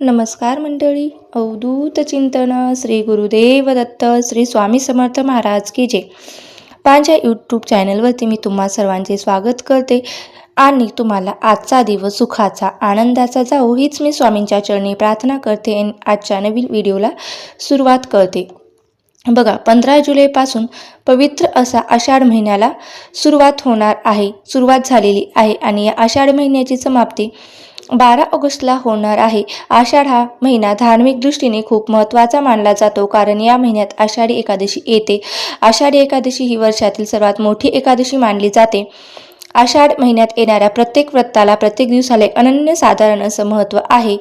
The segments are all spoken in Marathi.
नमस्कार मंडळी. अवधूत चिंतन श्री गुरुदेव दत्त श्री स्वामी समर्थ महाराज की जय. माझ्या यूट्यूब चॅनलवरती मी तुम्हा सर्वांचे स्वागत करते आणि तुम्हाला आजचा दिवस सुखाचा आनंदाचा जाओ हीच मी स्वामींच्या चरणी प्रार्थना करते आणि आजच्या नवीन व्हिडिओला सुरुवात करते. बघा, 15 जुलैपासून पवित्र असा आषाढ महिन्याला सुरुवात झालेली आहे आणि या आषाढ महिन्याची समाप्ती 12 ऑगस्टला होणार आहे. आषाढ हा महिना धार्मिक दृष्टीने खूप महत्त्वाचा मानला जातो, कारण या महिन्यात आषाढी एकादशी येते. आषाढी एकादशी ही वर्षातील सर्वात मोठी एकादशी मानली जाते. आषाढ महिन्यात येणाऱ्या प्रत्येक व्रताला, प्रत्येक दिवसाला अनन्यसाधारण असं महत्त्व आहे.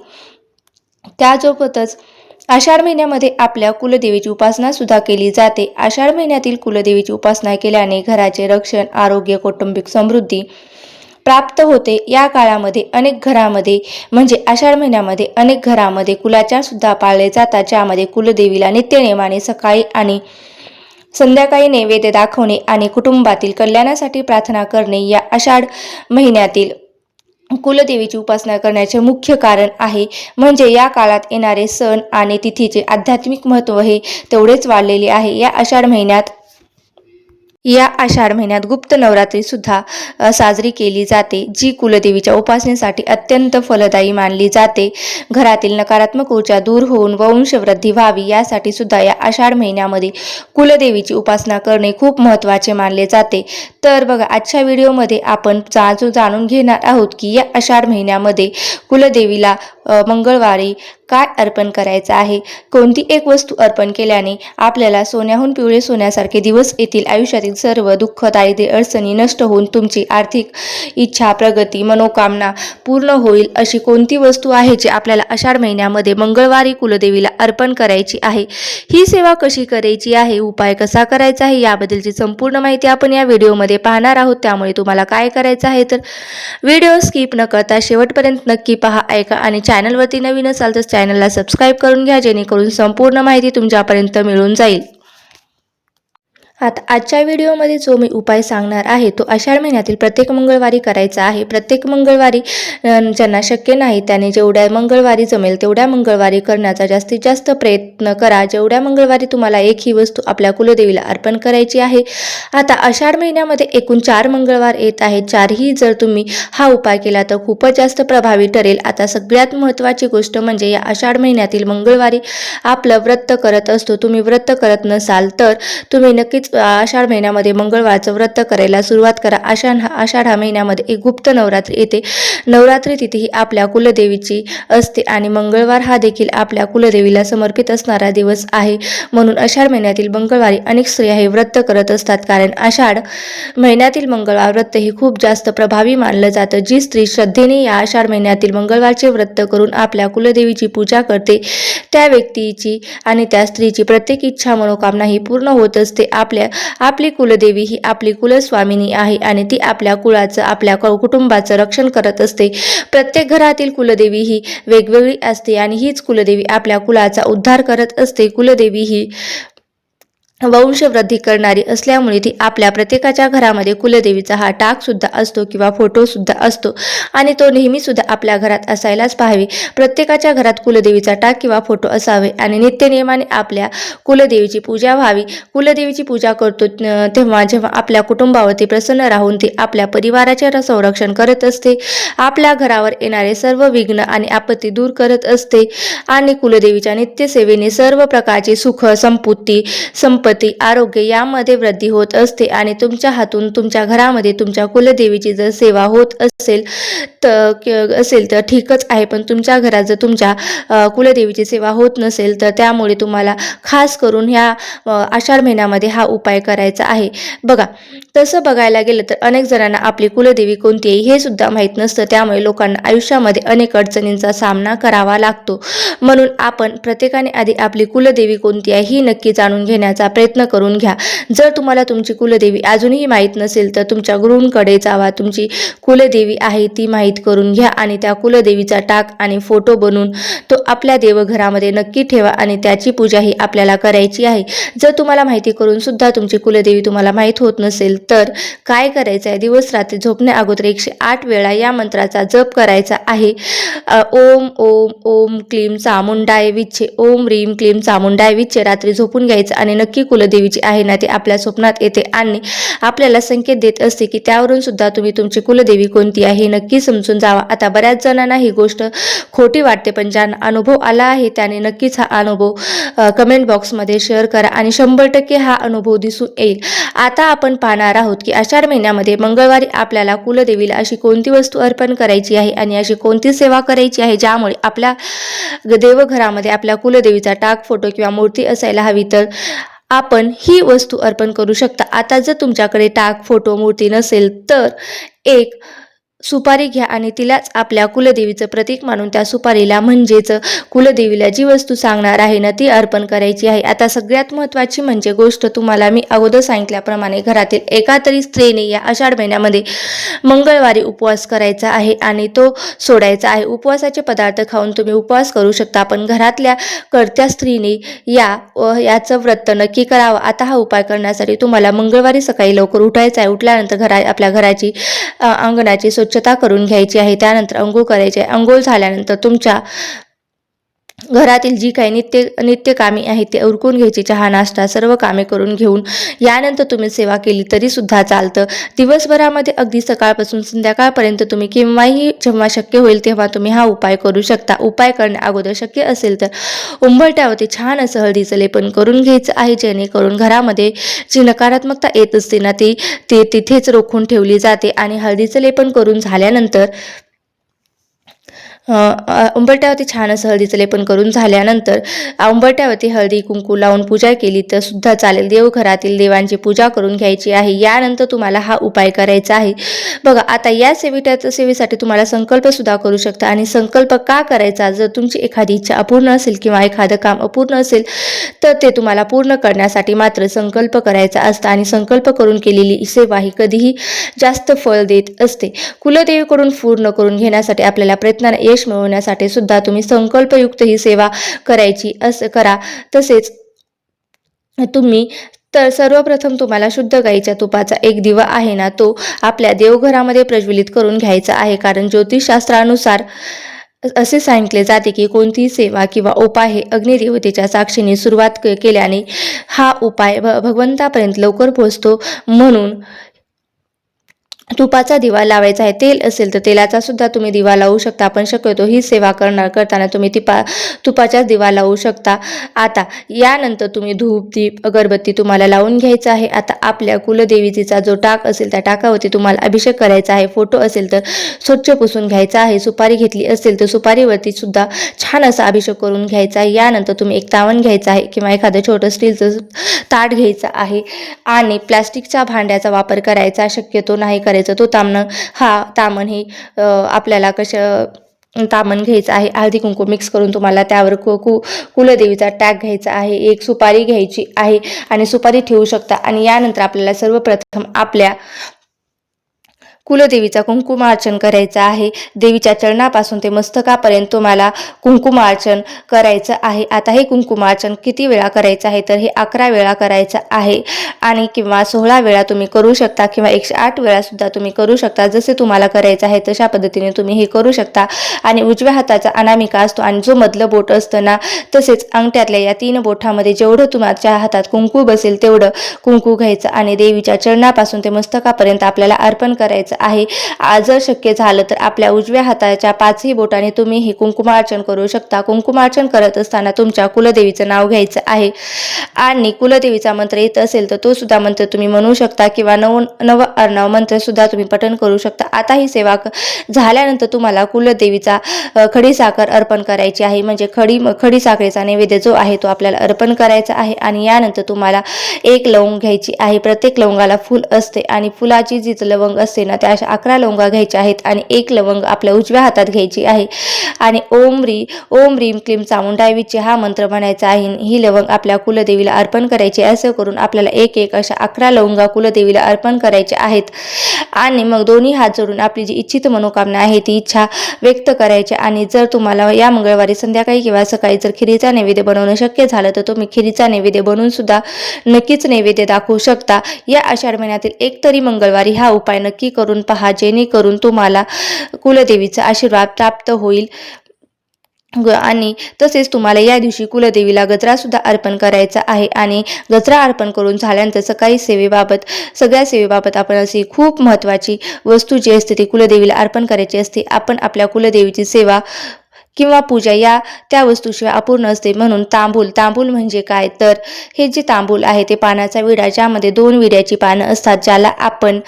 त्यासोबतच आषाढ महिन्यामध्ये आपल्या कुलदेवीची उपासना सुद्धा केली जाते. आषाढ महिन्यातील कुलदेवीची उपासना केल्याने घराचे रक्षण, आरोग्य, कौटुंबिक समृद्धी प्राप्त होते. या काळामध्ये अनेक घरामध्ये आषाढ महिन्यामध्ये अनेक घरामध्ये कुलाचार सुद्धा पाळले जातात, ज्यामध्ये कुलदेवीला नित्यनेमाने सकाळी आणि संध्याकाळी नैवेद्य दाखवणे आणि कुटुंबातील कल्याणासाठी प्रार्थना करणे या आषाढ महिन्यातील कुलदेवीची उपासना करण्याचे मुख्य कारण आहे. या काळात येणारे सण आणि तिथीचे आध्यात्मिक महत्त्व हे तेवढेच वाढलेले आहे. या आषाढ महिन्यात गुप्त नवरात्री सुद्धा साजरी केली जाते, जी कुलदेवीच्या उपासनेसाठी अत्यंत फलदायी मानली जाते. घरातील नकारात्मक ऊर्जा दूर होऊन वंशवृद्धी व्हावी यासाठी सुद्धा या आषाढ महिन्यामध्ये कुलदेवीची उपासना करणे खूप महत्त्वाचे मानले जाते. तर बघा, आजच्या व्हिडिओमध्ये आपण जाणून घेणार आहोत की या आषाढ महिन्यामध्ये कुलदेवीला मंगळवारी काय अर्पण करायचं आहे. कोणती एक वस्तू अर्पण केल्याने आपल्याला सोन्याहून पिवळे सोन्यासारखे दिवस येतील. आयुष्यातील सर्व दुःख, दारिद्र्य, अडचणी नष्ट होऊन तुमची आर्थिक इच्छा, प्रगती, मनोकामना पूर्ण होईल. अशी कोणती वस्तू आहे जी आपल्याला आषाढ महिन्यामध्ये मंगळवारी कुलदेवीला अर्पण करायची आहे. ही सेवा कशी करायची आहे, उपाय कसा करायचा आहे, याबद्दलची संपूर्ण माहिती आपण या व्हिडिओमध्ये पाहणार आहोत. त्यामुळे तुम्हाला काय करायचं आहे तर व्हिडिओ स्किप न करता शेवटपर्यंत नक्की पहा, ऐका आणि चॅनलवरती नवीन असाल तर चॅनलला सबस्क्राईब करून घ्या, जेणेकरून संपूर्ण माहिती तुमच्यापर्यंत मिळून जाईल. आता आजच्या व्हिडिओमध्ये जो मी उपाय सांगणार आहे तो आषाढ महिन्यातील प्रत्येक मंगळवारी करायचा आहे. प्रत्येक मंगळवारी ज्यांना शक्य नाही त्याने जेवढ्या मंगळवारी जमेल तेवढ्या मंगळवारी करण्याचा जास्तीत जास्त प्रयत्न करा. जेवढ्या मंगळवारी तुम्हाला एक ही वस्तू आपल्या कुलदेवीला अर्पण करायची आहे. आता आषाढ महिन्यामध्ये एकूण 4 मंगळवार येत आहेत. चारही जर तुम्ही हा उपाय केला तर खूपच जास्त प्रभावी ठरेल. आता सगळ्यात महत्त्वाची गोष्ट या आषाढ महिन्यातील मंगळवारी आपलं व्रत करत असतो. तुम्ही व्रत करत नसाल तर तुम्ही नक्कीच आषाढ महिन्यामध्ये मंगळवारचं व्रत करायला सुरुवात करा. आषाढ महिन्यामध्ये एक गुप्त नवरात्री येते. नवरात्री तिथी ही आपल्या कुलदेवीची असते आणि मंगळवार हा देखील आपल्या कुलदेवीला समर्पित असणारा दिवस आहे. म्हणून आषाढ महिन्यातील मंगळवारी अनेक स्त्रिया हे व्रत करत असतात, कारण आषाढ महिन्यातील मंगळवार व्रत हे खूप जास्त प्रभावी मानलं जातं. जी स्त्री श्रद्धेने या आषाढ महिन्यातील मंगळवारचे व्रत करून आपल्या कुलदेवीची पूजा करते, त्या व्यक्तीची आणि त्या स्त्रीची प्रत्येक इच्छा, मनोकामना ही पूर्ण होत असते. आपली कुलदेवी ही आपली कुलस्वामिनी आहे आणि ती आपल्या कुळाचं, आपल्या कुटुंबाचं रक्षण करत असते. प्रत्येक घरातील कुलदेवी ही वेगवेगळी असते आणि हीच कुलदेवी आपल्या कुळाचा उद्धार करत असते. कुलदेवी ही वंशवृद्धी करणारी असल्यामुळे ती आपल्या प्रत्येकाच्या घरामध्ये कुलदेवीचा हा टाक सुद्धा असतो किंवा फोटो सुद्धा असतो आणि तो नेहमी सुद्धा आपल्या घरात असायलाच पाहावे. प्रत्येकाच्या घरात कुलदेवीचा टाक किंवा फोटो असावे आणि नित्यनियमाने आपल्या कुलदेवीची पूजा व्हावी. कुलदेवीची पूजा करतो जेव्हा आपल्या कुटुंबावरती प्रसन्न राहून ती आपल्या परिवाराचे संरक्षण करत असते, आपल्या घरावर येणारे सर्व विघ्न आणि आपत्ती दूर करत असते आणि कुलदेवीच्या नित्यसेवेने सर्व प्रकारची सुख, संपत्ती, आरोग्य यामध्ये वृद्धी होत असते आणि तुमच्या हातून तुमच्या घरामध्ये तुमच्या कुलदेवीची जर सेवा होत असेल तर ठीकच आहे, पण तुमच्या घरात जर तुमच्या कुलदेवीची सेवा होत नसेल तर त्यामुळे तुम्हाला खास करून ह्या आषाढ महिन्यामध्ये हा उपाय करायचा आहे. बघा, तसं बघायला गेलं तर अनेक जणांना आपली कुलदेवी कोणती आहे हे सुद्धा माहीत नसतं. त्यामुळे लोकांना आयुष्यामध्ये अनेक अडचणींचा सामना करावा लागतो. म्हणून आपण प्रत्येकाने आधी आपली कुलदेवी कोणती आहे ही नक्की जाणून घेण्याचा प्रयत्न करून घ्या. जर तुम्हाला तुमची कुलदेवी अजूनही माहीत नसेल तर तुमच्या गुरूंकडे जावा, तुमची कुलदेवी आहे ती माहीत करून घ्या आणि त्या कुलदेवीचा टाक आणि फोटो बनवून तो आपल्या देवघरामध्ये नक्की ठेवा आणि त्याची पूजा ही आपल्याला करायची आहे. जर तुम्हाला माहिती करून सुद्धा तुमची कुलदेवी तुम्हाला माहीत होत नसेल तर काय करायचं आहे, दिवस रात्री झोपण्या अगोदर 108 वेळा या मंत्राचा जप करायचा आहे. ओम ओम ओम क्लीम चामुंडाय विच्छे, ओम रीम क्लीम चामुंडाय विच्छे रात्री झोपून घ्यायचं आणि नक्की कुलदेवीची आहे ना ती आपल्या स्वप्नात येते आणि आपल्याला संकेत देत असते की त्यावरून सुद्धा तुम्ही तुमची कुलदेवी कोणती आहे हे नक्की समजून जावा. आता बऱ्याच जणांना ही गोष्ट खोटी वाटते, पण ज्यांना अनुभव आला आहे त्याने नक्कीच हा अनुभव कमेंट बॉक्समध्ये शेअर करा आणि 100% हा अनुभव दिसून येईल. आता आपण पाहणार आहोत की आषाढ महिन्यामध्ये मंगळवारी आपल्याला कुलदेवीला अशी कोणती वस्तू अर्पण करायची आहे आणि अशी कोणती सेवा करायची आहे ज्यामुळे आपल्या देवघरामध्ये आपल्या कुलदेवीचा टाक, फोटो किंवा मूर्ती असायला हवी. तर आपण ही वस्तू अर्पण करू शकता. आता जर तुमच्याकडे टाक, फोटो, मूर्ती नसेल तर एक सुपारी घ्या आणि तिलाच आपल्या कुलदेवीचं प्रतीक मानून त्या सुपारीला म्हणजेच कुलदेवीला जी वस्तू सांगणार आहे ना ती अर्पण करायची आहे. आता सगळ्यात महत्त्वाची म्हणजे गोष्ट तुम्हाला मी अगोदर सांगितल्याप्रमाणे घरातील एका तरी स्त्रीने या आषाढ महिन्यामध्ये मंगळवारी उपवास करायचा आहे आणि तो सोडायचा आहे. उपवासाचे पदार्थ खाऊन तुम्ही उपवास करू शकता, पण घरातल्या कर्त्या स्त्रीने याचं व्रत नक्की करावं. आता हा उपाय करण्यासाठी तुम्हाला मंगळवारी सकाळी लवकर उठायचं आहे. उठल्यानंतर आपल्या घराची अंगणाची स्वच्छता करून घ्यायची आहे. त्यानंतर अंघोळ करायची आहे. अंघोळ झाल्यानंतर तुमच्या घरातील जी काही नित्य कामे आहेत ते उरकून घ्यायची. चहा, नाश्ता सर्व कामे करून घेऊन यानंतर तुम्ही सेवा केली तरी सुद्धा चालतं. दिवसभरामध्ये अगदी सकाळपासून संध्याकाळपर्यंत तुम्ही केव्हाही जेव्हा शक्य होईल तेव्हा तुम्ही हा उपाय करू शकता. उपाय करण्या अगोदर शक्य असेल तर उंबरठ्यावरती छान असं हळदीचं लेपन करून घ्यायचं आहे, जेणेकरून घरामध्ये जी नकारात्मकता येत असते ना ती तिथेच रोखून ठेवली जाते. आणि हळदीचं लेपन करून झाल्यानंतर उंबरठ्यावरती छान असं हळदीचं लेपन करून झाल्यानंतर उंबरठ्यावरती हळदी कुंकू लावून पूजा केली तर सुद्धा चालेल. देवघरातील देवांची पूजा करून घ्यायची आहे. यानंतर तुम्हाला हा उपाय करायचा आहे. बघा, आता या सेवेसाठी तुम्हाला संकल्प सुद्धा करू शकता. आणि संकल्प का करायचा, जर तुमची एखादी इच्छा अपूर्ण असेल किंवा एखादं काम अपूर्ण असेल तर ते तुम्हाला पूर्ण करण्यासाठी मात्र संकल्प करायचा असता. आणि संकल्प करून केलेली सेवा ही कधीही जास्त फळ देत असते. कुलदेवीकडून पूर्ण करून घेण्यासाठी आपल्याला प्रयत्नाने यश मिळवण्यासाठी सुद्धा तुम्ही संकल्पयुक्त ही सेवा करायची करा. तसेच तुम्ही तर सर्वप्रथम तुम्हाला शुद्ध गाईच्या तुपाचा एक दिवा आहे ना तो आपल्या देवघरामध्ये प्रज्वलित करून घ्यायचा आहे. कारण ज्योतिषशास्त्रानुसार असे सांगितले जाते की कोणतीही सेवा किंवा उपाय हे अग्निदेवतेच्या साक्षीने सुरुवात केल्याने हा उपाय भगवंतापर्यंत लवकर पोहोचतो. म्हणून तुपाचा दिवा लावायचा आहे. तेल असेल तर तेलाचा सुद्धा तुम्ही दिवा लावू शकता, पण शक्यतो ही सेवा करताना तुम्ही तुपाचाच दिवा लावू शकता. आता यानंतर तुम्ही धूप, दीप, अगरबत्ती तुम्हाला लावून घ्यायचा आहे. आता आपल्या कुलदेवीचा जो टाक असेल त्या टाकावरती तुम्हाला अभिषेक करायचा आहे. फोटो असेल तर स्वच्छ पुसून घ्यायचा आहे. सुपारी घेतली असेल तर सुपारीवरती सुद्धा छान असा अभिषेक करून घ्यायचा आहे. यानंतर तुम्ही एक तावण घ्यायचा आहे किंवा एखादं छोटं स्टीलचं ताट घ्यायचं आहे आणि प्लास्टिकच्या भांड्याचा वापर करायचा शक्यतो नाही करायचा. तो तामण हे आपल्याला तामण घ्यायचं आहे. हळदी कुंकू मिक्स करून तुम्हाला त्यावर कुलदेवीचा टॅग घ्यायचा आहे. एक सुपारी घ्यायची आहे आणि सुपारी ठेवू शकता. आणि यानंतर आपल्याला सर्वप्रथम आपल्या कुलदेवीचा कुंकुमार्चन करायचं आहे. देवीच्या चरणापासून ते मस्तकापर्यंत तुम्हाला कुंकुमार्चन करायचं आहे. आता हे कुंकुमार्चन किती वेळा करायचं आहे तर हे 11 वेळा करायचं आहे आणि किंवा 16 वेळा तुम्ही करू शकता किंवा 108 वेळा सुद्धा तुम्ही करू शकता. जसे तुम्हाला करायचं आहे तशा पद्धतीने तुम्ही हे करू शकता. आणि उजव्या हाताचा अनामिका असतो आणि जो मधलं बोट असतं ना, तसेच अंगठ्यातल्या या 3 बोटामध्ये जेवढं तुमच्या हातात कुंकू बसेल तेवढं कुंकू घ्यायचं आणि देवीच्या चरणापासून ते मस्तकापर्यंत आपल्याला अर्पण करायचं आहे. जर शक्य झालं तर आपल्या उजव्या हाताच्या 5ही बोटाने तुम्ही हे कुंकुमार्चन करू शकता. कुंकुमार्चन करत असताना तुमच्या कुलदेवीचं नाव घ्यायचं आहे आणि कुलदेवीचा मंत्र येत असेल तर तो सुद्धा मंत्र तुम्ही म्हणू शकता किंवा नव अर्णव मंत्र सुद्धा तुम्ही पठण करू शकता. आता ही सेवा झाल्यानंतर तुम्हाला कुलदेवीचा खडी साखर अर्पण करायची आहे. म्हणजे खडी साखरेचा नैवेद्य जो आहे तो आपल्याला अर्पण करायचा आहे. आणि यानंतर तुम्हाला एक लवंग घ्यायची आहे. प्रत्येक लवंगाला फुल असते आणि फुलाची जी लवंग असते ना त्या 11 लवंगा घ्यायच्या आहेत आणि एक लवंग आपल्या उजव्या हातात घ्यायची आहे आणि ओम रीम क्लीम चामुंडाय विच्छे हा मंत्र म्हणायचा आहे. ही लवंग आपल्या कुलदेवीला अर्पण करायची. असं करून आपल्याला एक अशा 11 लवंगा कुलदेवीला अर्पण करायचे आहेत. आणि मग दोन्ही हात जोडून धरून आपली जी इच्छित मनोकामना आहे ती इच्छा व्यक्त करायची. आणि जर तुम्हाला या मंगळवारी संध्याकाळी किंवा सकाळी जर खिरीचा नैवेद्य बनवणं शक्य झालं तर तुम्ही खिरीचा नैवेद्य बनवून सुद्धा नक्कीच नैवेद्य दाखवू शकता. या आषाढ महिन्यातील एक तरी मंगळवारी हा उपाय नक्की करून पहा, जेणेकरून तुम्हाला कुलदेवीचा आशीर्वाद प्राप्त होईल. आणि तसेच तुम्हाला या दिवशी कुलदेवीला गजरा सुद्धा अर्पण करायचा आहे. आणि गजरा अर्पण करून झाल्यानंतर सकाळी सगळ्या सेवेबाबत आपण अशी खूप महत्त्वाची वस्तू जी असते ती कुलदेवीला अर्पण करायची असते. आपण आपल्या कुलदेवीची सेवा किंवा पूजा त्या वस्तूशिवाय अपूर्ण असते. म्हणून तांबूल म्हणजे काय तर हे जे तांबूल आहे ते पानाचा विडा, ज्यामध्ये 2 विड्याची पानं असतात, ज्याला आपण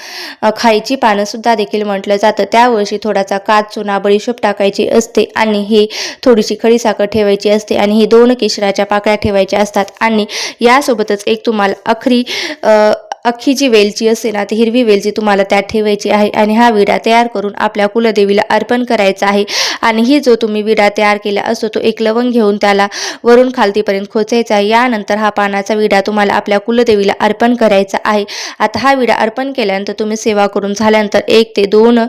खायची पानं सुद्धा देखील म्हटलं जातं. त्यावर्षी थोडासा काच, चुना, बडीशोप टाकायची असते आणि ही थोडीशी खडीसाखर ठेवायची असते आणि ही 2 केशराच्या पाकळ्या ठेवायच्या असतात. आणि यासोबतच एक तुम्हाला अख्खी जी वेलची असते ना, ती हिरवी वेलची तुम्हाला त्यात ठेवायची आहे. आणि हा विडा तयार करून आपल्या कुलदेवीला अर्पण करायचा आहे. आणि ही जो तुम्ही विडा तयार केला असतो तो एक लवंग घेऊन त्याला वरून खालतीपर्यंत खोचायचा आहे. यानंतर हा पानाचा विडा तुम्हाला आपल्या कुलदेवीला अर्पण करायचा आहे. आता हा विडा अर्पण केल्यानंतर तुम्ही सेवा करून झाल्यानंतर 1 ते 2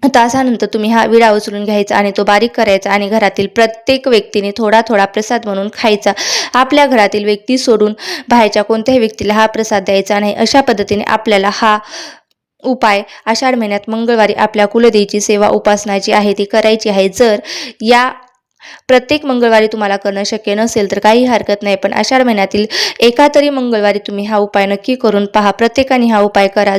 तासानंतर तुम्ही हा विडा उचलून घ्यायचा आणि तो बारीक करायचा आणि घरातील प्रत्येक व्यक्तीने थोडा थोडा प्रसाद म्हणून खायचा. आपल्या घरातील व्यक्ती सोडून बाहेरच्या कोणत्याही व्यक्तीला हा प्रसाद द्यायचा नाही. अशा पद्धतीने आपल्याला हा उपाय आषाढ महिन्यात मंगळवारी आपल्या कुलदेवीची सेवा उपासना जी आहे ती करायची आहे. जर या प्रत्येक मंगळवारी तुम्हाला करणं शक्य नसेल तर काही हरकत नाही, पण आषाढ महिन्यातील एका तरी मंगळवारी तुम्ही हा उपाय नक्की करून पहा. प्रत्येकाने हा उपाय करा.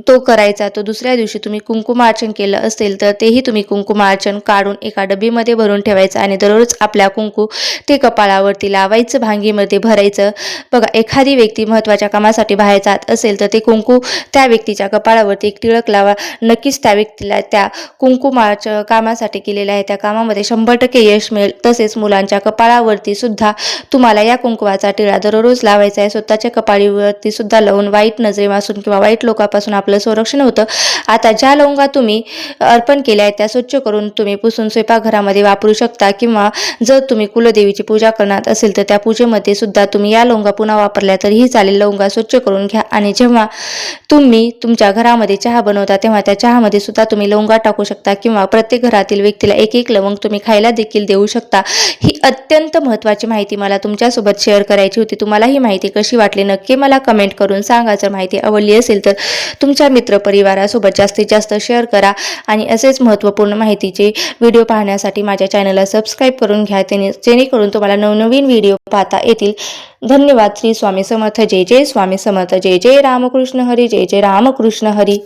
तो करायचा. तो दुसऱ्या दिवशी तुम्ही कुंकुमार्चन केलं असेल तर तेही तुम्ही कुंकुमार्चन काढून एका डबीमध्ये भरून ठेवायचं आणि दररोज आपल्या कुंकू ते कपाळावरती लावायचं, भांगीमध्ये भरायचं. बघा, एखादी व्यक्ती महत्त्वाच्या कामासाठी बाहेर जात असेल तर ते कुंकू त्या व्यक्तीच्या कपाळावरती एक टिळक लावा. नक्कीच त्या व्यक्तीला त्या कुंकुमाच्या कामासाठी केलेल्या आहे त्या कामामध्ये 100% यश मिळेल. तसेच मुलांच्या कपाळावरती सुद्धा तुम्हाला या कुंकुवाचा टिळा दररोज लावायचा आहे. स्वतःच्या कपाळीवरती सुद्धा लावून वाईट नजरेपासून किंवा वाईट लोकांपासून आपलं संरक्षण होतं. आता ज्या लवंगा तुम्ही अर्पण केल्या आहेत त्या स्वच्छ करून तुम्ही पुसून स्वयंपाकघरामध्ये वापरू शकता. किंवा जर तुम्ही कुलदेवीची पूजा करणार असेल तर त्या पूजेमध्ये सुद्धा तुम्ही या लवंगा पुन्हा वापरल्या तरीही चालेल. लवंगा स्वच्छ करून घ्या आणि जेव्हा तुम्ही तुमच्या घरामध्ये चहा बनवता तेव्हा त्या चहामध्ये सुद्धा तुम्ही लवंगा टाकू शकता किंवा प्रत्येक घरातील व्यक्तीला एक लवंग तुम्ही खायला देखील देऊ शकता. ही अत्यंत महत्त्वाची माहिती मला तुमच्यासोबत शेअर करायची होती. तुम्हाला ही माहिती कशी वाटली नक्की मला कमेंट करून सांगा. जर माहिती आवडली असेल तर तुमच्या मित्रपरिवारासोबत जास्तीत जास्त शेअर करा आणि असेच महत्त्वपूर्ण माहितीचे व्हिडिओ पाहण्यासाठी माझ्या चॅनलला सबस्क्राईब करून घ्या, जेणेकरून तुम्हाला नवनवीन व्हिडिओ पाहता येतील. धन्यवाद. श्री स्वामी समर्थ. जय जय स्वामी समर्थ. जय जय रामकृष्ण हरी. जय जय रामकृष्ण हरी.